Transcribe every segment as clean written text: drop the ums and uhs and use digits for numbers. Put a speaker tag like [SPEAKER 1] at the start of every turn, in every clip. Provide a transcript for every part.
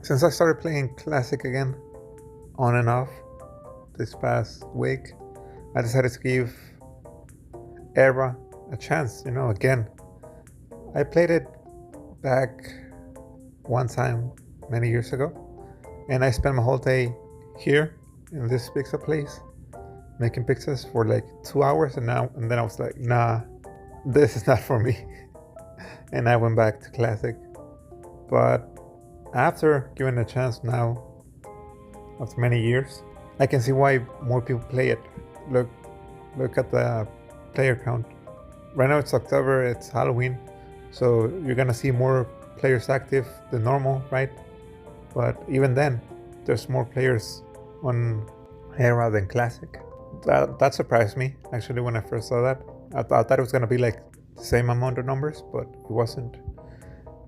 [SPEAKER 1] Since I started playing Classic again, on and off, this past week, I decided to give Era a chance, again. I played it back one time many years ago, and I spent my whole day here in this pizza place making pizzas for like 2 hours, and then I was like, nah, this is not for me. And I went back to Classic. But after giving it a chance now, after many years, I can see why more people play it. Look at the player count. Right now it's October, it's Halloween, so you're gonna see more players active than normal, right? But even then, there's more players on Era than Classic. That surprised me, actually, when I first saw that. I thought it was gonna be like the same amount of numbers, but it wasn't.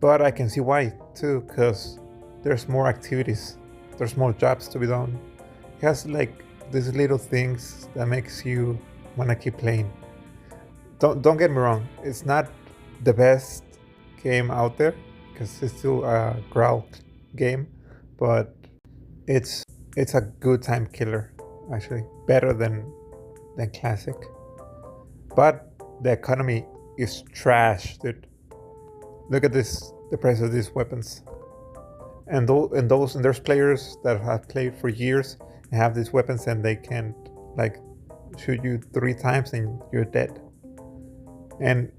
[SPEAKER 1] But I can see why too, because there's more activities, there's more jobs to be done. It has like these little things that makes you wanna keep playing. Don't get me wrong, it's not the best game out there, because it's still a Graal game, but it's a good time killer, actually, better than Classic. But the economy is trash, dude. Look at this, the price of these weapons. And there's players that have played for years and have these weapons, and they can't like shoot you 3 times and you're dead. And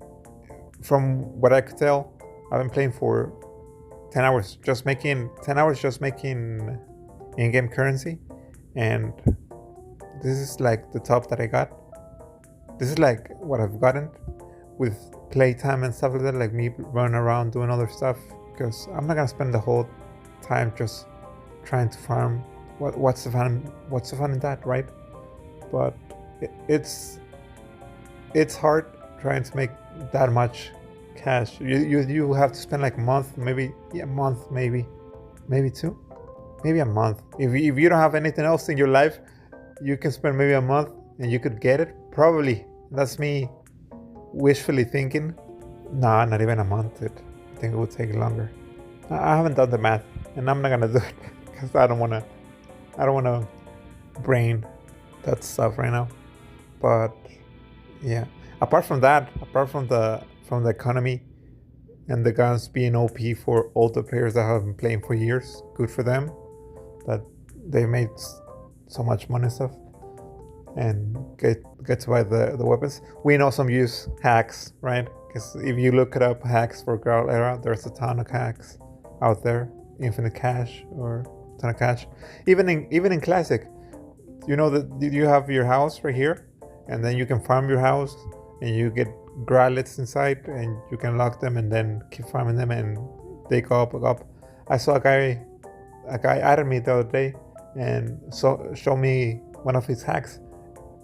[SPEAKER 1] from what I could tell, I've been playing for 10 hours just making in-game currency, and this is like the top that I got. This is like what I've gotten with playtime and stuff like that, like me running around doing other stuff, because I'm not gonna spend the whole time just trying to farm. What's the fun in that, right? But it's hard trying to make that much cash. You have to spend like a month, maybe 2, maybe a month. If you don't have anything else in your life, you can spend maybe a month and you could get it. Probably. That's me wishfully thinking. Nah, not even a month. I think it would take longer. I haven't done the math, and I'm not gonna do it because I don't wanna brain that stuff right now. But yeah, apart from the economy and the guns being OP for all the players that have been playing for years, good for them that they made so much money and stuff and get to buy the weapons. We know some use hacks, right? Because if you look it up, hacks for graalera, there's a ton of hacks out there. Infinite cash or ton of cash. Even in Classic, you know that you have your house right here, and then you can farm your house, and you get graalets inside, and you can lock them, and then keep farming them, and they go up. I saw a guy added me the other day, and show me one of his hacks.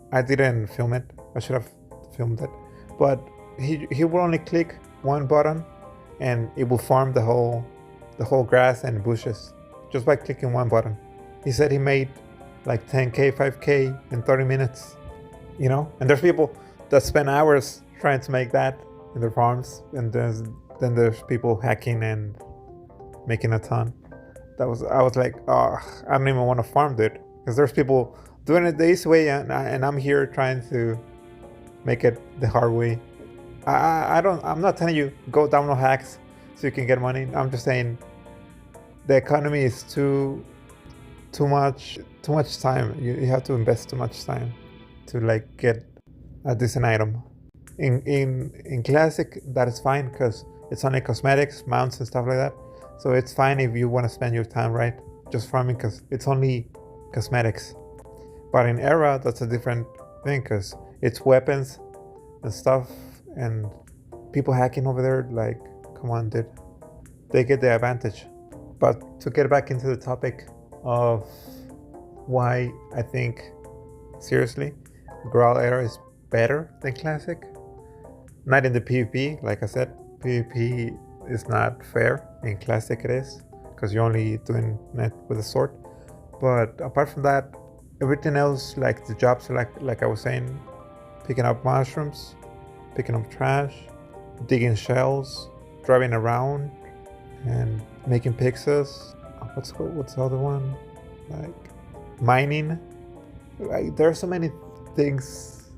[SPEAKER 1] I didn't film it. I should have filmed it, but he will only click one button, and it will farm the whole grass and bushes just by clicking one button. He said he made like 10k, 5k in 30 minutes. And there's people that spend hours trying to make that in their farms, and then there's people hacking and making a ton. I was like, oh, I don't even want to farm, dude, because there's people doing it the easy way, and I'm here trying to make it the hard way. I'm not telling you go download hacks so you can get money. I'm just saying the economy is too much time. You have to invest too much time to like get a decent item. In Classic, that is fine because it's only cosmetics, mounts and stuff like that. So it's fine if you want to spend your time, right, just farming, because it's only cosmetics. But in Era, that's a different thing, because it's weapons and stuff, and people hacking over there, like, come on, dude. They get the advantage. But to get back into the topic of why I think, seriously, Graal Era is better than Classic. Not in the PvP, like I said. PvP is not fair. In Classic it is, because you're only doing it with a sword. But apart from that, everything else, like the jobs, like I was saying, picking up mushrooms, picking up trash, digging shells, driving around, and making pizzas, what's the other one? Like mining. Like, there are so many things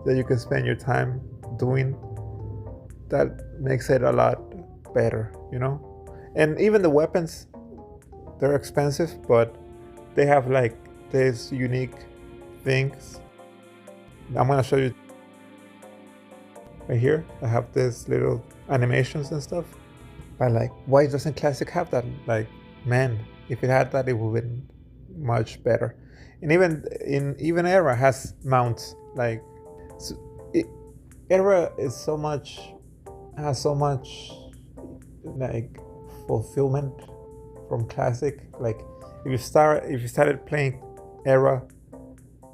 [SPEAKER 1] that you can spend your time doing that makes it a lot better, you know? And even the weapons, they're expensive, but they have like these unique things. I'm gonna show you right here. I have this little animations and stuff. But like, why doesn't Classic have that? Like, man, if it had that, it would have been much better. And even Era has mounts. Like, Era is has so much like fulfillment from Classic. Like, if you started playing Era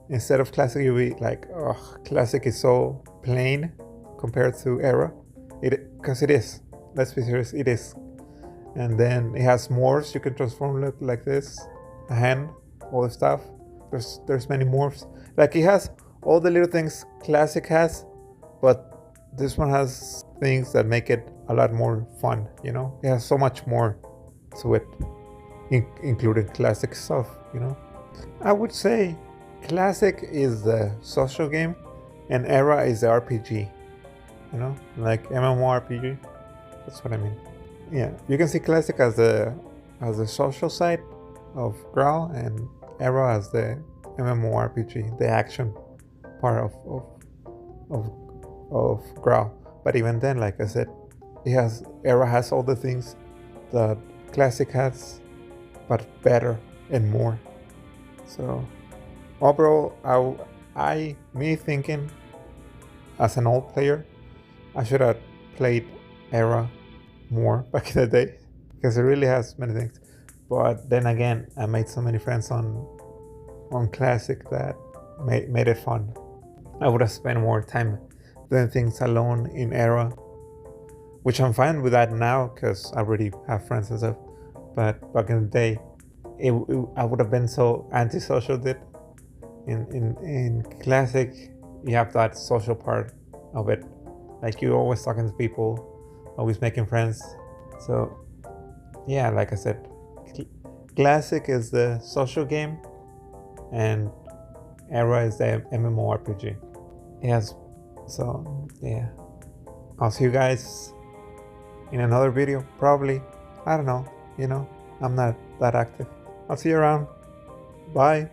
[SPEAKER 1] instead of Classic, you'll be like, oh, Classic is so plain compared to Era. Because it is. Let's be serious, it is. And then it has morphs. You can transform it like this, a hand, all the stuff. There's many morphs. Like, it has all the little things Classic has, but this one has things that make it a lot more fun. You know, it has so much more to it, including Classic stuff. You know, I would say Classic is the social game, and Era is the RPG. You know, like MMORPG. That's what I mean. Yeah, you can see Classic as the social side of Graal, and Era as the MMORPG, the action part of Graal. But even then, like I said, Era has all the things that Classic has, but better and more. So overall, me thinking as an old player, I should have played Era more back in the day, because it really has many things. But then again, I made so many friends on Classic that made it fun. I would have spent more time doing things alone in Era, which I'm fine with that now because I already have friends and stuff. But back in the day, I would have been so antisocial. In Classic, you have that social part of it. Like, you're always talking to people, always making friends. So yeah, like I said, Classic is the social game, and Era is the MMORPG. Yes. So yeah, I'll see you guys in another video, probably. I don't know, I'm not that active. I'll see you around. Bye.